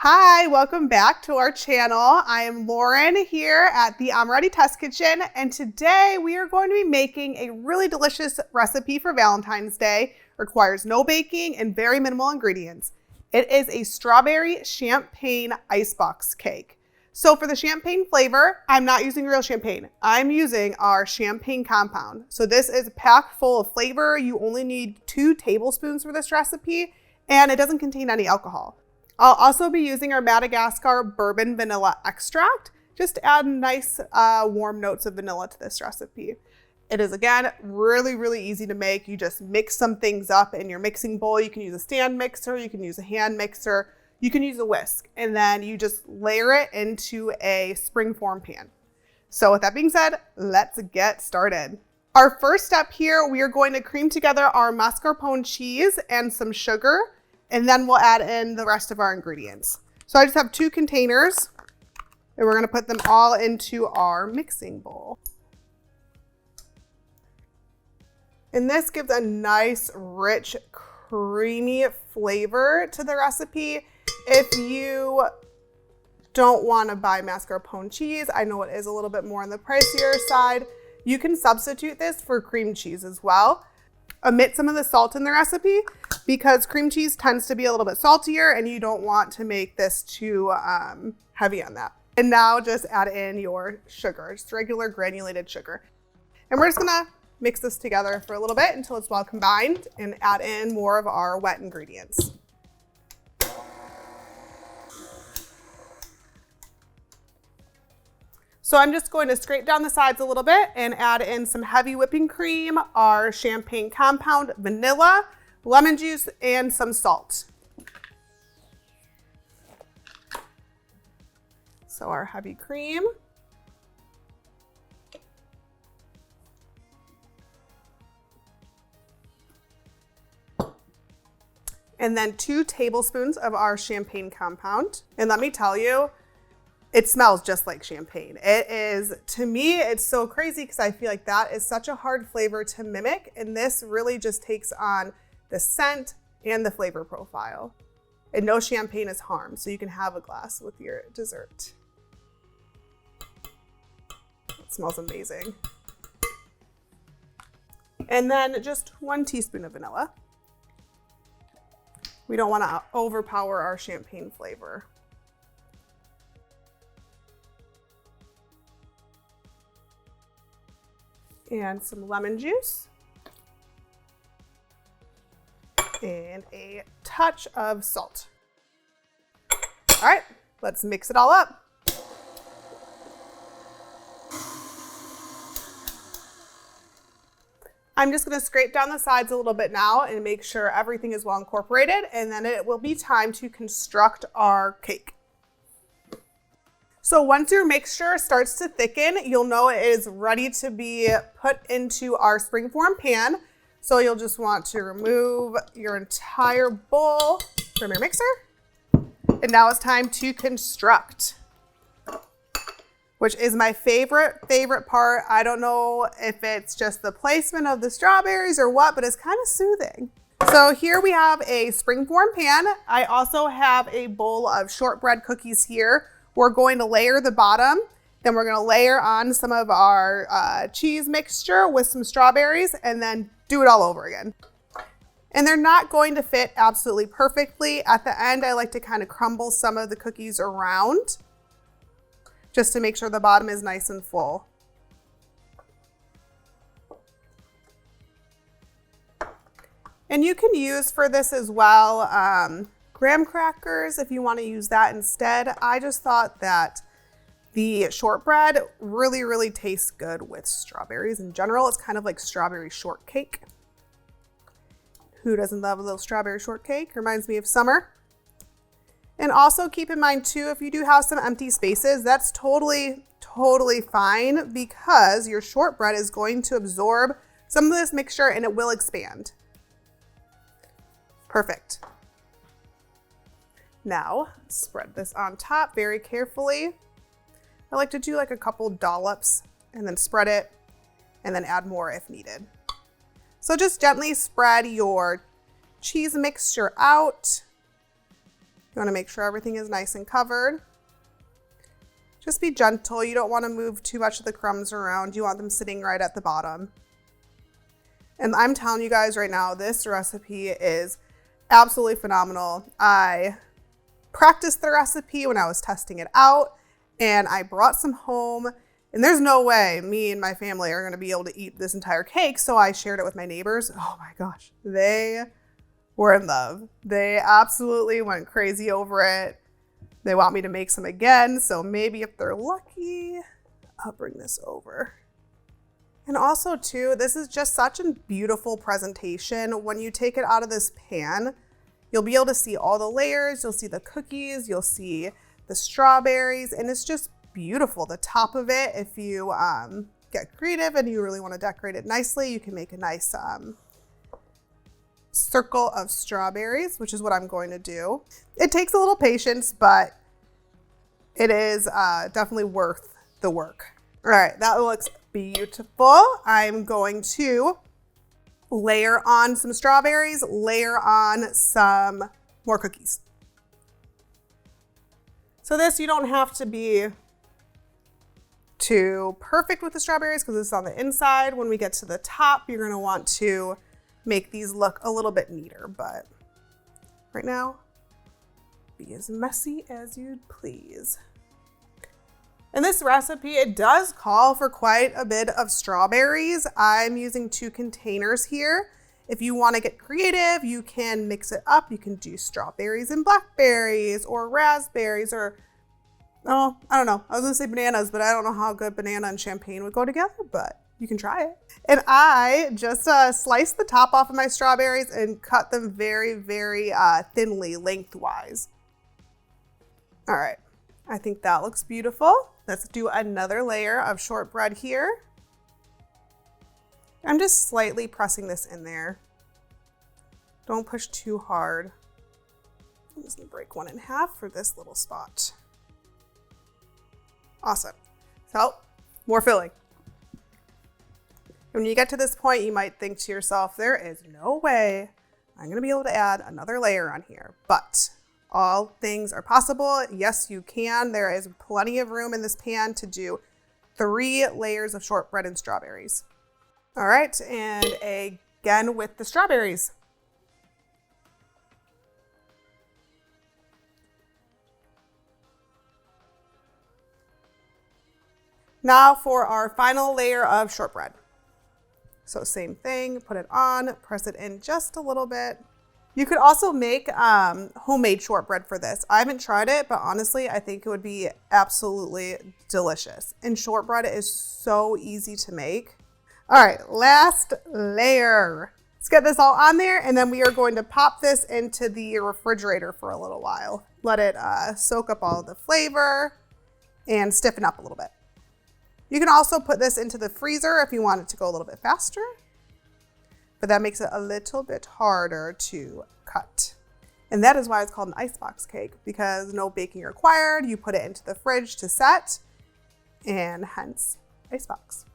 Hi, welcome back to our channel. I am Lauren here at the Amoretti Test Kitchen, and today we are going to be making a really delicious recipe for Valentine's Day. Requires no baking and very minimal ingredients. It is a strawberry champagne icebox cake. So for the champagne flavor, I'm not using real champagne. I'm using our champagne compound. So this is packed full of flavor. You only need 2 tablespoons for this recipe, and it doesn't contain any alcohol. I'll also be using our Madagascar bourbon vanilla extract, just to add nice warm notes of vanilla to this recipe. It is, again, really easy to make. You just mix some things up in your mixing bowl. You can use a stand mixer, you can use a hand mixer, you can use a whisk, and then you just layer it into a springform pan. So with that being said, let's get started. Our first step here, we are going to cream together our mascarpone cheese and some sugar, and then we'll add in the rest of our ingredients. So I just have 2 containers, and we're gonna put them all into our mixing bowl. And this gives a nice, rich, creamy flavor to the recipe. If you don't wanna buy mascarpone cheese, I know it is a little bit more on the pricier side, you can substitute this for cream cheese as well. Omit some of the salt in the recipe because cream cheese tends to be a little bit saltier and you don't want to make this too heavy on that. And now just add in your sugar, just regular granulated sugar. And we're just gonna mix this together for a little bit until it's well combined and add in more of our wet ingredients. So I'm just going to scrape down the sides a little bit and add in some heavy whipping cream, our champagne compound, vanilla, lemon juice, and some salt. So our heavy cream. And then 2 tablespoons of our champagne compound. And let me tell you, it smells just like champagne. It is, to me, it's so crazy because I feel like that is such a hard flavor to mimic. And this really just takes on the scent and the flavor profile. And no champagne is harm, so you can have a glass with your dessert. It smells amazing. And then just 1 teaspoon of vanilla. We don't want to overpower our champagne flavor. And some lemon juice. And a touch of salt. All right, let's mix it all up. I'm just gonna scrape down the sides a little bit now and make sure everything is well incorporated, and then it will be time to construct our cake. So once your mixture starts to thicken, you'll know it is ready to be put into our springform pan. So you'll just want to remove your entire bowl from your mixer. And now it's time to construct, which is my favorite part. I don't know if it's just the placement of the strawberries or what, but it's kind of soothing. So here we have a springform pan. I also have a bowl of shortbread cookies here. We're going to layer the bottom, then we're gonna layer on some of our cheese mixture with some strawberries, and then do it all over again. And they're not going to fit absolutely perfectly. At the end, I like to kind of crumble some of the cookies around just to make sure the bottom is nice and full. And you can use for this as well graham crackers if you want to use that instead. I just thought that the shortbread really tastes good with strawberries in general. It's kind of like strawberry shortcake. Who doesn't love a little strawberry shortcake? Reminds me of summer. And also keep in mind too, if you do have some empty spaces, that's totally fine because your shortbread is going to absorb some of this mixture and it will expand. Perfect. Now, spread this on top very carefully. I like to do like a couple dollops and then spread it and then add more if needed. So just gently spread your cheese mixture out. You want to make sure everything is nice and covered. Just be gentle. You don't want to move too much of the crumbs around. You want them sitting right at the bottom. And I'm telling you guys right now, this recipe is absolutely phenomenal. I practiced the recipe when I was testing it out, and I brought some home, and there's no way me and my family are going to be able to eat this entire cake. So I shared it with my neighbors. Oh my gosh, they were in love. They absolutely went crazy over it. They want me to make some again. So maybe if they're lucky, I'll bring this over. And also too, this is just such a beautiful presentation. When you take it out of this pan, you'll be able to see all the layers. You'll see the cookies, you'll see the strawberries, and it's just beautiful. The top of it, if you get creative and you really want to decorate it nicely, you can make a nice circle of strawberries, which is what I'm going to do. It takes a little patience, but it is definitely worth the work. All right, that looks beautiful. I'm going to layer on some strawberries, layer on some more cookies. So this, you don't have to be too perfect with the strawberries because this is on the inside. When we get to the top, you're gonna want to make these look a little bit neater, but right now, be as messy as you'd please. In this recipe, it does call for quite a bit of strawberries. I'm using 2 containers here. If you want to get creative, you can mix it up. You can do strawberries and blackberries or raspberries or, oh, I don't know. I was going to say bananas, but I don't know how good banana and champagne would go together, but you can try it. And I just sliced the top off of my strawberries and cut them very, very thinly lengthwise. All right. I think that looks beautiful. Let's do another layer of shortbread here. I'm just slightly pressing this in there. Don't push too hard. I'm just gonna break one in half for this little spot. Awesome. So, more filling. When you get to this point, you might think to yourself, there is no way I'm gonna be able to add another layer on here, but all things are possible. Yes, you can. There is plenty of room in this pan to do 3 layers of shortbread and strawberries. All right, and again with the strawberries. Now for our final layer of shortbread. So same thing, put it on, press it in just a little bit. You could also make homemade shortbread for this. I haven't tried it, but honestly, I think it would be absolutely delicious. And shortbread is so easy to make. All right, last layer. Let's get this all on there, and then we are going to pop this into the refrigerator for a little while. Let it soak up all of the flavor and stiffen up a little bit. You can also put this into the freezer if you want it to go a little bit faster, but that makes it a little bit harder to cut. And that is why it's called an icebox cake, because no baking required. You put it into the fridge to set, and hence icebox.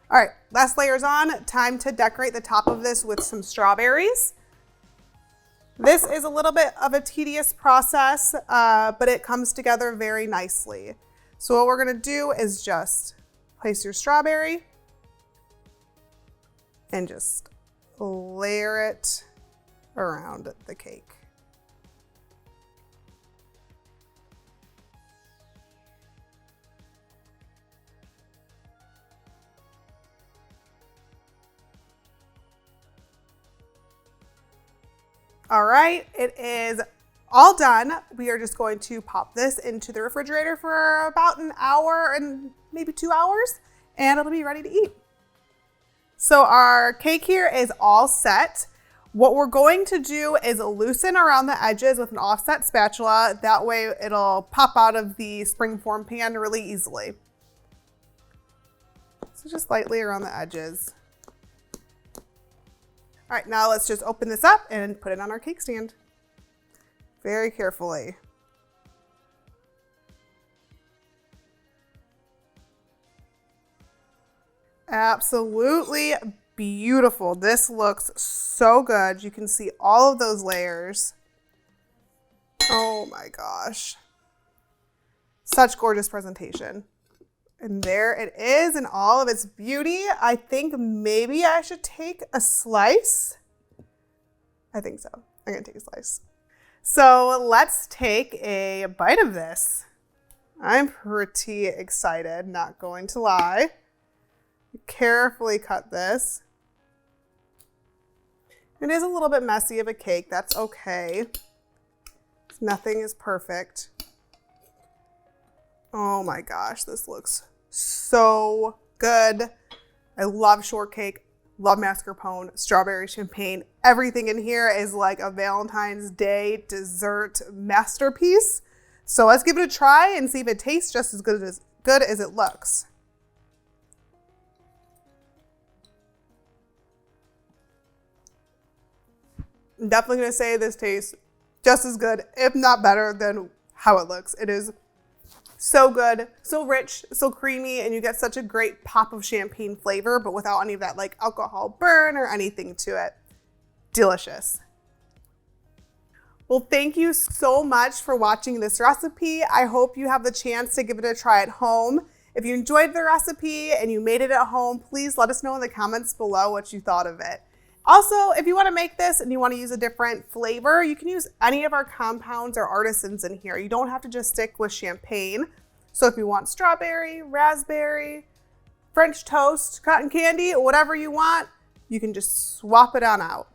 All right, last layer's on. Time to decorate the top of this with some strawberries. This is a little bit of a tedious process, but it comes together very nicely. So what we're gonna do is just place your strawberry and just layer it around the cake. All right, it is all done. We are just going to pop this into the refrigerator for about an hour and maybe 2 hours, and it'll be ready to eat. So our cake here is all set. What we're going to do is loosen around the edges with an offset spatula. That way it'll pop out of the springform pan really easily. So just lightly around the edges. All right, now let's just open this up and put it on our cake stand. Very carefully. Absolutely beautiful. This looks so good. You can see all of those layers. Oh my gosh. Such gorgeous presentation. And there it is in all of its beauty. I think maybe I should take a slice. I think so. I'm gonna take a slice. So let's take a bite of this. I'm pretty excited, not going to lie. Carefully cut this. It is a little bit messy of a cake. That's okay. Nothing is perfect. Oh my gosh, this looks so good. I love shortcake, love mascarpone, strawberry champagne. Everything in here is like a Valentine's Day dessert masterpiece. So let's give it a try and see if it tastes just as good as it looks. I'm definitely gonna say this tastes just as good, if not better, than how it looks. It is so good, so rich, so creamy, and you get such a great pop of champagne flavor, but without any of that like alcohol burn or anything to it. Delicious. Well, thank you so much for watching this recipe. I hope you have the chance to give it a try at home. If you enjoyed the recipe and you made it at home, please let us know in the comments below what you thought of it. Also, if you want to make this and you want to use a different flavor, you can use any of our compounds or artisans in here. You don't have to just stick with champagne. So if you want strawberry, raspberry, French toast, cotton candy, whatever you want, you can just swap it on out.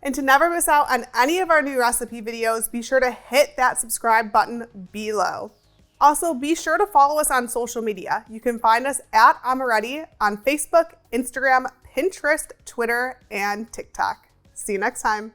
And to never miss out on any of our new recipe videos, be sure to hit that subscribe button below. Also, be sure to follow us on social media. You can find us at Amoretti on Facebook, Instagram, Pinterest, Twitter, and TikTok. See you next time.